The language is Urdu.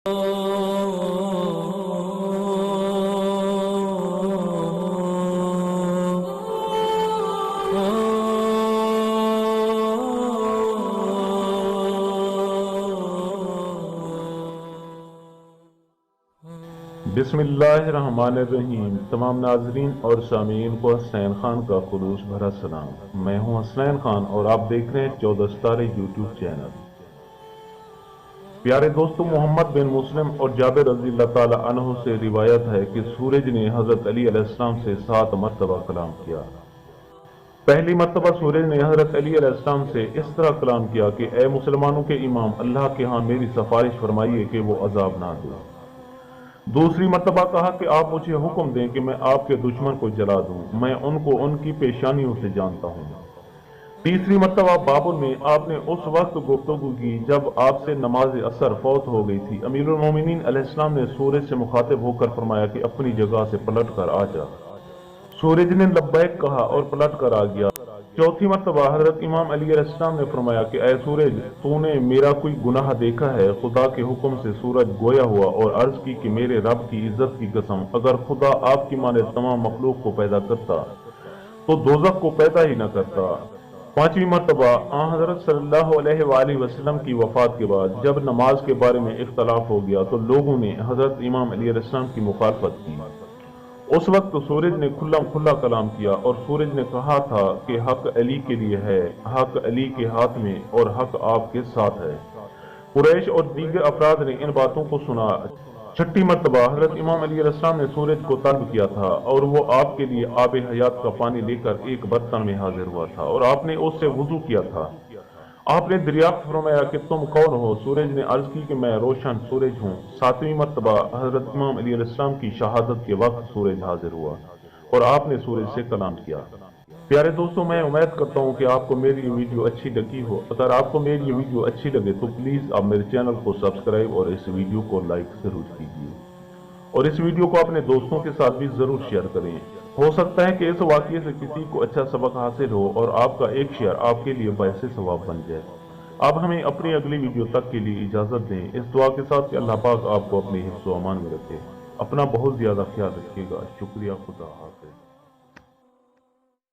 بسم اللہ الرحمن الرحیم۔ تمام ناظرین اور سامعین کو حسنین خان کا خلوص بھرا سلام۔ میں ہوں حسنین خان اور آپ دیکھ رہے ہیں 14 ستارے یوٹیوب چینل۔ پیارے دوستو، محمد بن مسلم اور جابر رضی اللہ تعالی عنہ سے روایت ہے کہ سورج نے حضرت علی علیہ السلام سے 7 مرتبہ کلام کیا۔ پہلی مرتبہ سورج نے حضرت علی علیہ السلام سے اس طرح کلام کیا کہ اے مسلمانوں کے امام، اللہ کے ہاں میری سفارش فرمائیے کہ وہ عذاب نہ دے۔ دوسری مرتبہ کہا کہ آپ مجھے حکم دیں کہ میں آپ کے دشمن کو جلا دوں، میں ان کو ان کی پیشانیوں سے جانتا ہوں۔ تیسری مرتبہ بابل میں آپ نے اس وقت گفتگو کی جب آپ سے نماز عصر فوت ہو گئی تھی۔ امیر المومنین علیہ السلام نے سورج سے مخاطب ہو کر فرمایا کہ اپنی جگہ سے پلٹ کر آ جا۔ سورج نے لبیک کہا اور پلٹ کر آ گیا۔ چوتھی مرتبہ حضرت امام علی علیہ السلام نے فرمایا کہ اے سورج، تو نے میرا کوئی گناہ دیکھا ہے؟ خدا کے حکم سے سورج گویا ہوا اور عرض کی کہ میرے رب کی عزت کی قسم، اگر خدا آپ کی مانند تمام مخلوق کو پیدا کرتا تو دوزخ کو پیدا ہی نہ کرتا۔ پانچویں مرتبہ حضرت صلی اللہ علیہ وآلہ وسلم کی وفات کے بعد جب نماز کے بارے میں اختلاف ہو گیا تو لوگوں نے حضرت امام علی علیہ السلام کی مخالفت کی۔ اس وقت سورج نے کھلا کلام کیا اور سورج نے کہا تھا کہ حق علی کے لیے ہے، حق علی کے ہاتھ میں اور حق آپ کے ساتھ ہے۔ قریش اور دیگر افراد نے ان باتوں کو سنا۔ چھٹی مرتبہ حضرت امام علی علیہ السلام نے سورج کو طلب کیا تھا اور وہ آپ کے لیے آب حیات کا پانی لے کر ایک برتن میں حاضر ہوا تھا اور آپ نے اس سے وضو کیا تھا۔ آپ نے دریافت فرمایا کہ تم کون ہو؟ سورج نے عرض کی کہ میں روشن سورج ہوں۔ ساتویں مرتبہ حضرت امام علی علیہ السلام کی شہادت کے وقت سورج حاضر ہوا اور آپ نے سورج سے کلام کیا۔ پیارے دوستوں، میں امید کرتا ہوں کہ آپ کو میری یہ ویڈیو اچھی لگی ہو۔ اگر آپ کو میری یہ ویڈیو اچھی لگے تو پلیز آپ میرے چینل کو سبسکرائب اور اس ویڈیو کو لائک ضرور کیجیے اور اس ویڈیو کو اپنے دوستوں کے ساتھ بھی ضرور شیئر کریں۔ ہو سکتا ہے کہ اس واقعے سے کسی کو اچھا سبق حاصل ہو اور آپ کا ایک شیئر آپ کے لیے باعث ثواب بن جائے۔ اب ہمیں اپنی اگلی ویڈیو تک کے لیے اجازت دیں، اس دعا کے ساتھ کہ اللہ پاک آپ کو اپنے حفظ و امان میں رکھے۔ اپنا بہت زیادہ خیال رکھیے گا۔ شکریہ، خدا حافظ۔